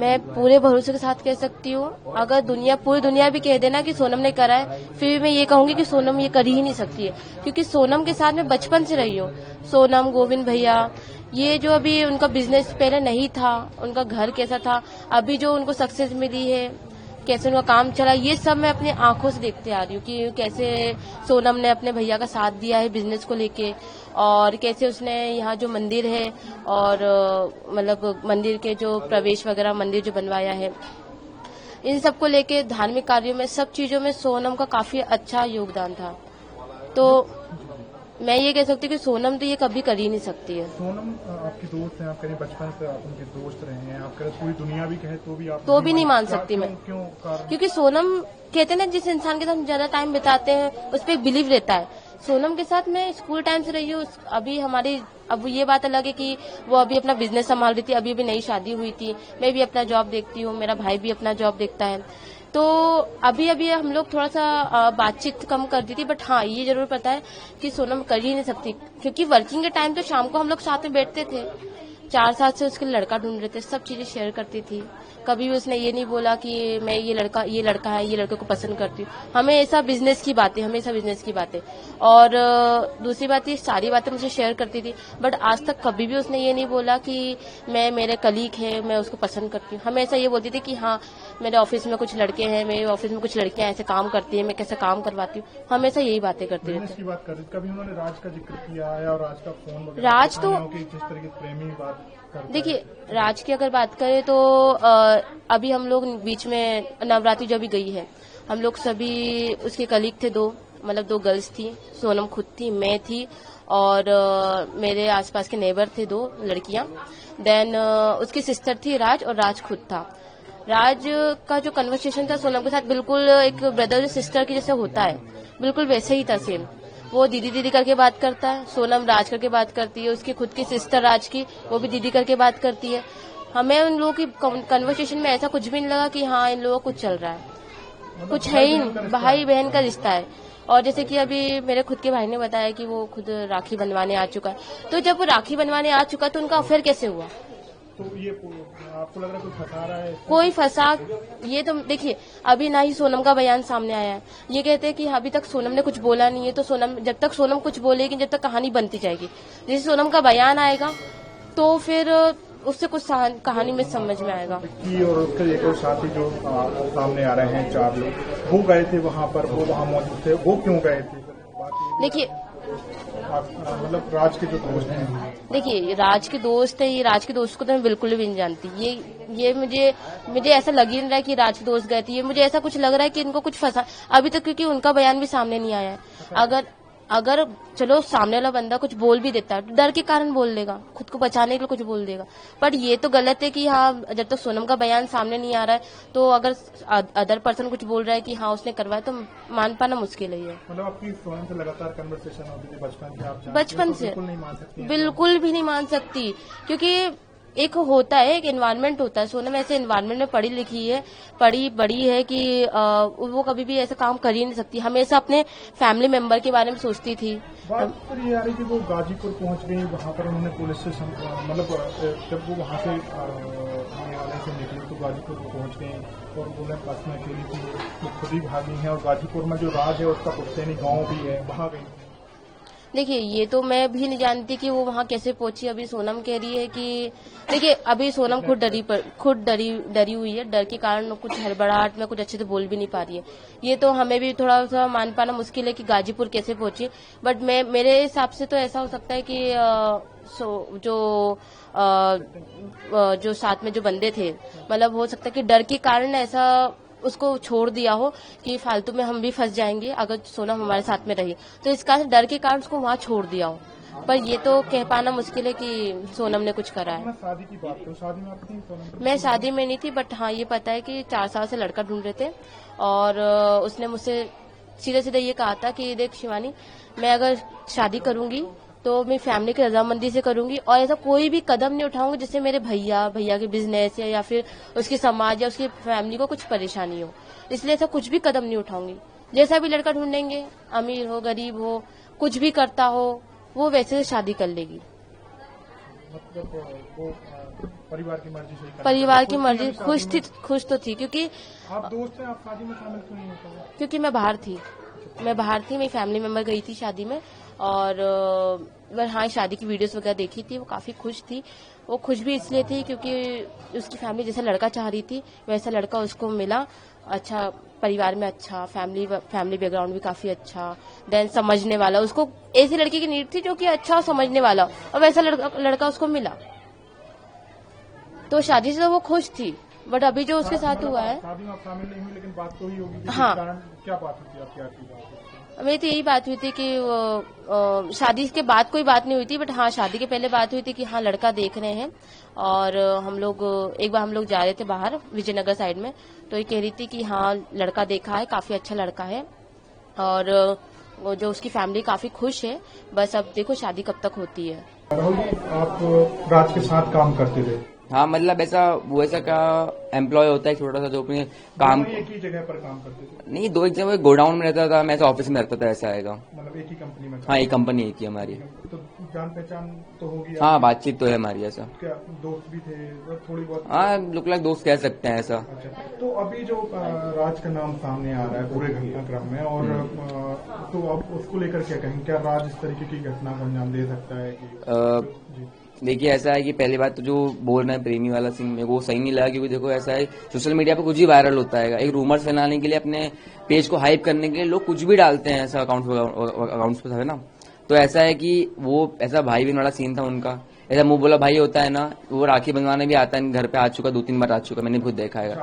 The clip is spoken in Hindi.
मैं पूरे भरोसे के साथ कह सकती हूँ, अगर पूरी दुनिया भी कह देना कि सोनम ने करा है, फिर भी मैं ये कहूंगी कि सोनम ये कर ही नहीं सकती है, क्योंकि सोनम के साथ मैं बचपन से रही हूँ। सोनम, गोविंद भैया, ये जो अभी उनका बिजनेस पहले नहीं था, उनका घर कैसा था, अभी जो उनको सक्सेस मिली है, कैसे उनका काम चला, ये सब मैं अपनी आंखों से देखते आ रही हूँ कि कैसे सोनम ने अपने भैया का साथ दिया है बिजनेस को लेके, और कैसे उसने यहाँ जो मंदिर है और मतलब मंदिर के जो प्रवेश वगैरह मंदिर जो बनवाया है, इन सब को लेके धार्मिक कार्यों में, सब चीजों में सोनम का काफी अच्छा योगदान था। तो मैं ये कह सकती हूँ कि सोनम तो ये कभी कर ही नहीं सकती है। सोनम आपकी दोस्त है, आप कहीं बचपन से आप उनके दोस्त रहे हैं, आप कहीं पूरी दुनिया भी कहे तो भी आप तो भी नहीं मान सकती मैं। क्यों कारण? क्योंकि सोनम कहते हैं ना, जिस इंसान के साथ हम ज्यादा टाइम बिताते हैं उस पर एक बिलीव रहता है। सोनम के साथ मैं स्कूल टाइम से रही हूँ। अभी हमारी, अब ये बात अलग है कि वो अभी अपना बिजनेस संभाल रही थी, अभी नई शादी हुई थी, मैं भी अपना जॉब देखती हूँ, मेरा भाई भी अपना जॉब देखता है, तो अभी हम लोग थोड़ा सा बातचीत कम कर दी थी। बट हाँ, ये जरूर पता है कि सोनम कर ही नहीं सकती, क्योंकि वर्किंग के टाइम तो शाम को हम लोग साथ में बैठते थे, 4 साल से उसके लड़का ढूंढ रहे थे, सब चीजें शेयर करती थी। कभी भी उसने ये नहीं बोला कि मैं ये लड़का है, ये लड़के को पसंद करती हूँ। हमेशा बिजनेस की बातें। और दूसरी बात, ये सारी बातें मुझे शेयर करती थी, बट आज तक कभी भी उसने ये नहीं बोला कि मैं, मेरे कलीग है, मैं उसको पसंद करती हूँ। हमेशा ये बोलती थी कि हाँ, मेरे ऑफिस में कुछ लड़के हैं, मेरे ऑफिस में कुछ लड़कियां ऐसे काम करती है, मैं कैसे काम करवाती हूँ, हमेशा यही बातें करती रहती की बात कर रही। कभी उन्होंने राज का जिक्र किया है और राज का फोन वगैरह, राज तो जिस तरह की प्रेमी बात करता देखिए, है। राज की अगर बात करें तो अभी हम लोग बीच में नवरात्रि जब भी गई है, हम लोग सभी उसके कलीग थे, दो गर्ल्स थी, सोनम खुद थी, मैं थी, और मेरे आसपास के नेबर थे 2 लड़कियां। देन उसकी सिस्टर थी राज, और राज खुद था। राज का जो कन्वर्सेशन था सोनम के साथ, बिल्कुल एक ब्रदर सिस्टर की जैसे होता है, बिल्कुल वैसे ही था सेम। वो दीदी दीदी करके बात करता है, सोनम राज करके बात करती है, उसकी खुद की सिस्टर राज की, वो भी दीदी करके बात करती है। हमें उन लोगों की कन्वर्सेशन में ऐसा कुछ भी नहीं लगा कि हाँ, इन लोगों को कुछ चल रहा है, कुछ है ही नहीं, भाई बहन का रिश्ता है। और जैसे कि अभी मेरे खुद के भाई ने बताया कि वो खुद राखी बनवाने आ चुका है, तो जब वो राखी बनवाने आ चुका तो उनका अफेयर कैसे हुआ? तो ये आपको लग रहा है कोई फंसा रहा है? कोई फंसा, ये तो देखिए, अभी ना ही सोनम का बयान सामने आया है, ये कहते हैं कि अभी तक सोनम ने कुछ बोला नहीं है, तो सोनम, जब तक सोनम कुछ बोलेगी, जब तक कहानी बनती जाएगी, जैसे सोनम का बयान आएगा तो फिर उससे कुछ कहानी में समझ में आएगा। और उसके एक और साथी जो सामने आ रहे हैं, 4 लोग, वो गए थे वहाँ पर, वो वहाँ मौजूद थे, वो क्यों गए थे? देखिए, मतलब राज के जो दोस्त हैं, देखिए राज के दोस्त है, ये राज के दोस्त को तो मैं बिल्कुल भी नहीं जानती। ये मुझे ऐसा लग ही नहीं रहा है कि राज के दोस्त गए थे। ये मुझे ऐसा कुछ लग रहा है कि इनको कुछ फंसा अभी तक, क्योंकि उनका बयान भी सामने नहीं आया है। अगर चलो सामने वाला बंदा कुछ बोल भी देता है तो डर के कारण बोल देगा, खुद को बचाने के लिए कुछ बोल देगा, पर ये तो गलत है कि हाँ, जब तक सोनम का बयान सामने नहीं आ रहा है, तो अगर अदर पर्सन कुछ बोल रहा है कि हाँ उसने करवाया, तो मान पाना मुश्किल है। मतलब आपकी सोनम से लगातार कन्वर्सेशन होती थी बचपन से, बिल्कुल नहीं मान सकती, बिल्कुल भी नहीं मान सकती, क्योंकि एक होता है, एक एनवायरनमेंट होता है। सोनम ऐसे एनवायरनमेंट में पढ़ी लिखी है, पढ़ी बड़ी है कि वो कभी भी ऐसा काम कर ही नहीं सकती। हमेशा अपने फैमिली मेंबर के बारे में सोचती थी। बात पर ये आ रही कि वो गाजीपुर पहुंच गई, वहां पर उन्होंने पुलिस से मतलब जब वो वहां से न्यायालय से निकली तो गाजीपुर को पहुंच गई, और उन्हें बस में अकेली थी, वो खुद ही भागी है, और गाजीपुर में जो राज है उसका पुश्तैनी गाँव भी है, वहां गई। देखिए, ये तो मैं भी नहीं जानती कि वो वहाँ कैसे पहुंची। अभी सोनम कह रही है कि देखिए, अभी सोनम खुद डरी हुई है, डर के कारण कुछ हड़बड़ाहट में कुछ अच्छे से बोल भी नहीं पा रही है। ये तो हमें भी थोड़ा सा मान पाना मुश्किल है कि गाजीपुर कैसे पहुंची, बट मेरे हिसाब से तो ऐसा हो सकता है कि जो साथ में जो बंदे थे, मतलब हो सकता है कि डर के कारण ऐसा उसको छोड़ दिया हो कि फालतू में हम भी फंस जाएंगे अगर सोनम हमारे साथ में रही, तो इसका डर के कारण उसको वहाँ छोड़ दिया हो। पर ये तो कह पाना मुश्किल है कि सोनम ने कुछ करा है। शादी की बात करो, शादी में आप थी सोनम? मैं शादी में नहीं थी, बट हाँ ये पता है कि 4 साल से लड़का ढूंढ रहे थे, और उसने मुझसे सीधे सीधे ये कहा था कि देख शिवानी, मैं अगर शादी करूंगी तो मेरी फैमिली की रजामंदी से करूंगी, और ऐसा कोई भी कदम नहीं उठाऊंगी जिससे मेरे भैया के बिजनेस या फिर उसके समाज या उसकी फैमिली को कुछ परेशानी हो। इसलिए ऐसा कुछ भी कदम नहीं उठाऊंगी। जैसा भी लड़का ढूंढेंगे, अमीर हो गरीब हो, कुछ भी करता हो, वो वैसे शादी कर लेगी। मतलब वो परिवार की मर्जी से ही करना परिवार की चाहते? मर्जी, शादी खुश तो थी क्योंकि में आप दोस्त हैं, आप शादी में शामिल क्यों नहीं होते? क्योंकि मैं बाहर थी, मेरी फैमिली मेंबर गई थी शादी में। और हाँ, शादी की वीडियोस वगैरह देखी थी, वो काफी खुश थी। वो खुश भी इसलिए थी क्योंकि उसकी फैमिली जैसा लड़का चाह रही थी वैसा लड़का उसको मिला। अच्छा परिवार में, अच्छा फैमिली बैकग्राउंड भी काफी अच्छा, देन समझने वाला। उसको ऐसी लड़की की नीड थी जो कि अच्छा और समझने वाला, और वैसा लड़का उसको मिला। तो शादी से तो वो खुश थी, बट अभी जो उसके साथ हुआ है, शादी में आप शामिल नहीं हुई लेकिन बात तो ही होगी कि हाँ। किस कारण क्या बात हुई थी, आप क्या की बात हुई? मेरी तो यही बात हुई थी कि शादी के बाद कोई बात नहीं हुई थी, बट हाँ शादी के पहले बात हुई थी कि हाँ लड़का देख रहे हैं। और एक बार हम लोग जा रहे थे बाहर विजयनगर साइड में, तो ये कह रही थी कि हाँ लड़का देखा है, काफी अच्छा लड़का है, और वो जो उसकी फैमिली काफी खुश है। बस अब देखो शादी कब तक होती है। राहुल जी, आप राज के साथ काम करते थे? हाँ मतलब ऐसा वो ऐसा क्या एम्प्लॉय होता है छोटा सा जो अपने काम, दोनों एक ही जगह पर काम करते थे? नहीं दो एक जगह गोडाउन में रहता था, मैं ऐसा ऑफिस में रहता था, ऐसा आएगा। मतलब एक ही कंपनी में? हाँ एक कंपनी एक ही हमारी। तो जान पहचान तो होगी? हाँ बातचीत तो है हमारी ऐसा। क्या दोस्त भी थे थोड़ी बहुत? हाँ लुक लाइक दोस्त कह सकते हैं ऐसा। अच्छा, तो अभी जो राज का नाम सामने आ रहा है पूरे घटनाक्रम में, और तो अब उसको लेकर क्या कहेंगे? क्या राज इस तरीके की घटना को अंजाम दे सकता है कि जी? देखिए ऐसा है कि पहली बात तो जो बोल रहे हैं प्रेमी वाला सीन मेरे को सही नहीं लगा, क्योंकि देखो ऐसा है सोशल मीडिया पे कुछ ही वायरल होता है, एक रूमर्स फैलाने के लिए, अपने पेज को हाइप करने के लिए लोग कुछ भी डालते हैं ऐसा अकाउंट्स पे है ना। तो ऐसा है कि वो ऐसा भाई बहन वाला सीन था उनका, ऐसा मुंह बोला भाई होता है ना, वो राखी बंधवाने भी आता है घर पे, आ चुका 2-3 बार आ चुका, मैंने खुद देखा है।